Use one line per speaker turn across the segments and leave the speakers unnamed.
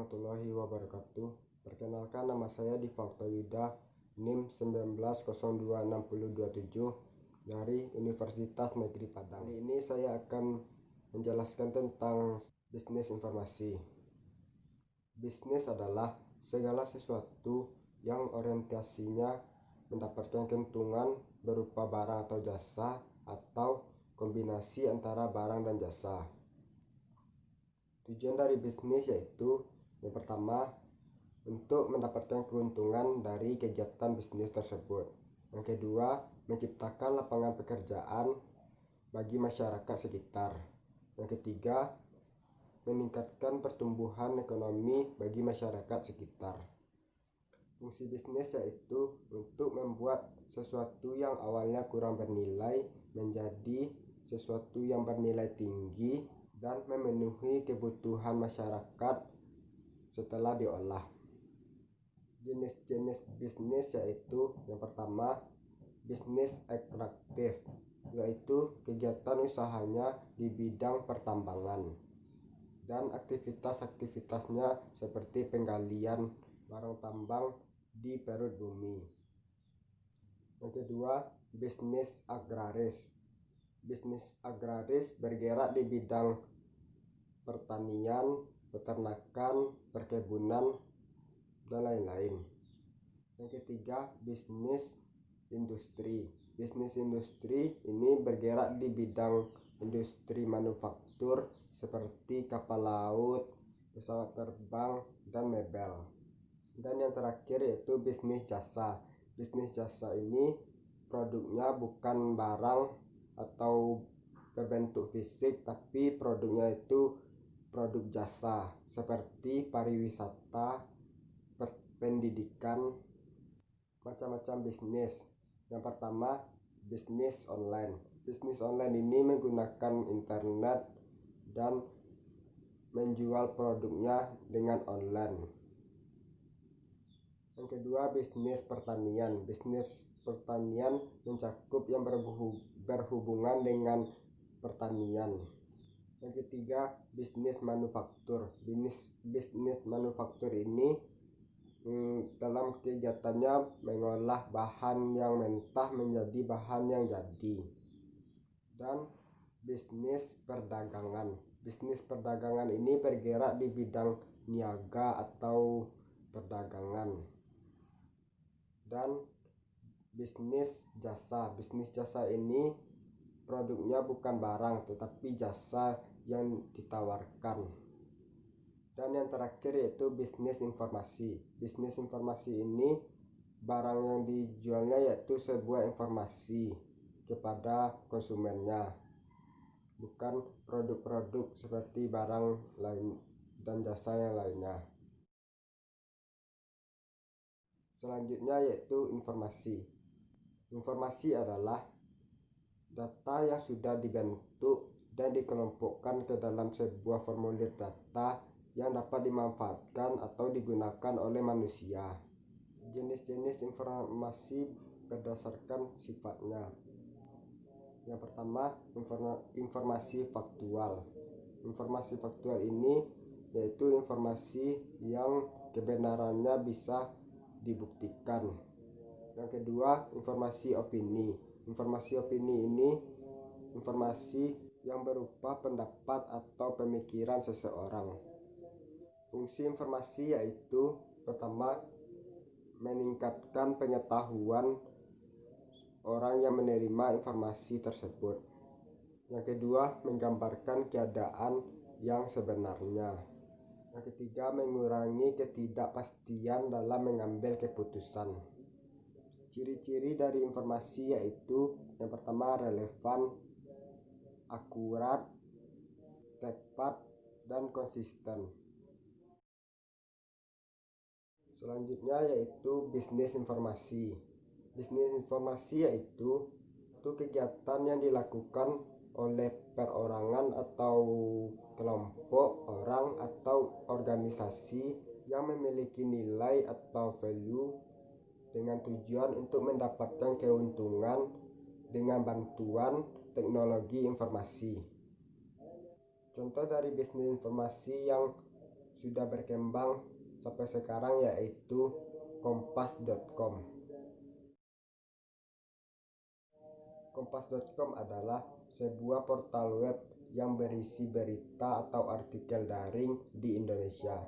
warahmatullahi wabarakatuh. Perkenalkan, nama saya Difakto Yuda, NIM 19026027 dari Universitas Negeri Padang. Kali ini saya akan menjelaskan tentang bisnis informasi. Bisnis adalah segala sesuatu yang orientasinya mendapatkan keuntungan berupa barang atau jasa, atau kombinasi antara barang dan jasa. Tujuan dari bisnis yaitu yang pertama, untuk mendapatkan keuntungan dari kegiatan bisnis tersebut. Yang kedua, menciptakan lapangan pekerjaan bagi masyarakat sekitar. Yang ketiga, meningkatkan pertumbuhan ekonomi bagi masyarakat sekitar. Fungsi bisnis yaitu untuk membuat sesuatu yang awalnya kurang bernilai menjadi sesuatu yang bernilai tinggi dan memenuhi kebutuhan masyarakat setelah diolah. Jenis-jenis bisnis yaitu yang pertama, bisnis ekstraktif, yaitu kegiatan usahanya di bidang pertambangan dan aktivitas-aktivitasnya seperti penggalian barang tambang di perut bumi. Yang kedua, bisnis agraris. Bisnis agraris bergerak di bidang pertanian, peternakan, perkebunan, dan lain-lain. Yang ketiga, bisnis industri. Bisnis industri ini bergerak di bidang industri manufaktur seperti kapal laut, pesawat terbang, dan mebel. Dan yang terakhir yaitu bisnis jasa. Bisnis jasa ini produknya bukan barang atau berbentuk fisik, tapi produknya itu produk jasa seperti pariwisata, pendidikan, macam-macam bisnis. Yang pertama, bisnis online. Bisnis online ini menggunakan internet dan menjual produknya dengan online. Yang kedua, bisnis pertanian. Bisnis pertanian mencakup yang berhubungan dengan pertanian. Yang ketiga, bisnis manufaktur. Bisnis manufaktur ini dalam kegiatannya mengolah bahan yang mentah menjadi bahan yang jadi. Dan bisnis perdagangan. Bisnis perdagangan ini bergerak di bidang niaga atau perdagangan. Dan bisnis jasa. Bisnis jasa ini produknya bukan barang tetapi jasa yang ditawarkan. Dan yang terakhir yaitu bisnis informasi. Bisnis informasi ini barang yang dijualnya yaitu sebuah informasi kepada konsumennya, bukan produk-produk seperti barang lain dan jasa yang lainnya. Selanjutnya yaitu informasi. Informasi adalah data yang sudah dibentuk dan dikelompokkan ke dalam sebuah formulir data yang dapat dimanfaatkan atau digunakan oleh manusia. Jenis-jenis informasi berdasarkan sifatnya. Yang pertama, informasi faktual. Informasi faktual ini yaitu informasi yang kebenarannya bisa dibuktikan. Yang kedua, informasi opini. Informasi opini ini informasi yang berupa pendapat atau pemikiran seseorang. Fungsi informasi yaitu pertama, meningkatkan pengetahuan orang yang menerima informasi tersebut. Yang kedua, menggambarkan keadaan yang sebenarnya. Yang ketiga, mengurangi ketidakpastian dalam mengambil keputusan. Ciri-ciri dari informasi yaitu yang pertama, relevan, akurat, tepat, dan konsisten. Selanjutnya yaitu bisnis informasi. Bisnis informasi yaitu kegiatan yang dilakukan oleh perorangan atau kelompok orang atau organisasi yang memiliki nilai atau value dengan tujuan untuk mendapatkan keuntungan dengan bantuan teknologi informasi. Contoh dari bisnis informasi yang sudah berkembang sampai sekarang, yaitu kompas.com. Kompas.com adalah sebuah portal web yang berisi berita atau artikel daring di Indonesia.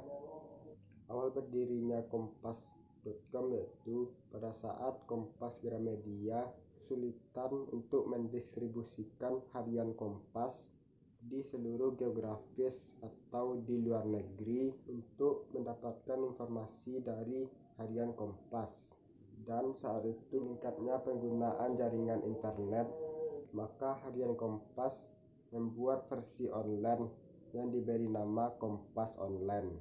Awal berdirinya kompas.com yaitu pada saat Kompas Gramedia kesulitan untuk mendistribusikan harian Kompas di seluruh geografis atau di luar negeri untuk mendapatkan informasi dari harian Kompas. Dan saat itu meningkatnya penggunaan jaringan internet, maka harian Kompas membuat versi online yang diberi nama Kompas Online.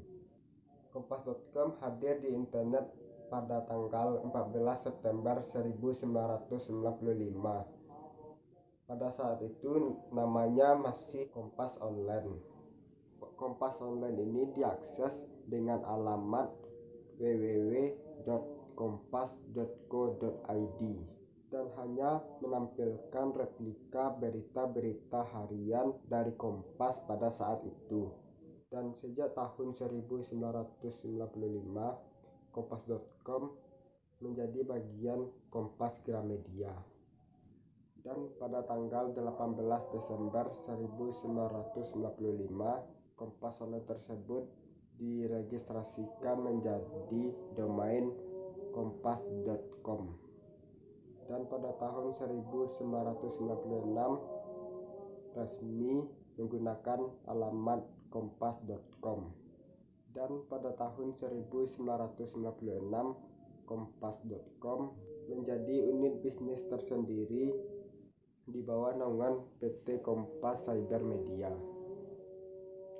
Kompas.com hadir di internet pada tanggal 14 September 1995. Pada saat itu namanya masih Kompas Online. Kompas Online ini diakses dengan alamat www.kompas.co.id dan hanya menampilkan replika berita-berita harian dari Kompas pada saat itu. Dan sejak tahun 1995, Kompas.com menjadi bagian Kompas Gramedia. Dan pada tanggal 18 Desember 1995, Kompas Online tersebut diregistrasikan menjadi domain kompas.com. Dan pada tahun 1996 resmi menggunakan alamat kompas.com. Dan pada tahun 1996 kompas.com menjadi unit bisnis tersendiri di bawah naungan PT Kompas Cyber Media.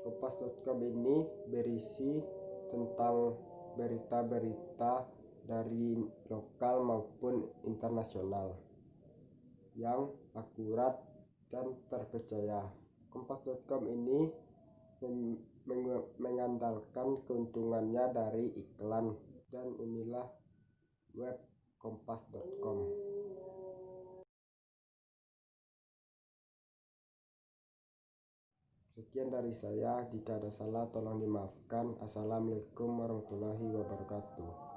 Kompas.com ini berisi tentang berita-berita dari lokal maupun internasional yang akurat dan terpercaya. Kompas.com ini mengandalkan keuntungannya dari iklan, dan inilah web kompas.com. Sekian dari saya, jika ada salah tolong dimaafkan. Assalamualaikum warahmatullahi wabarakatuh.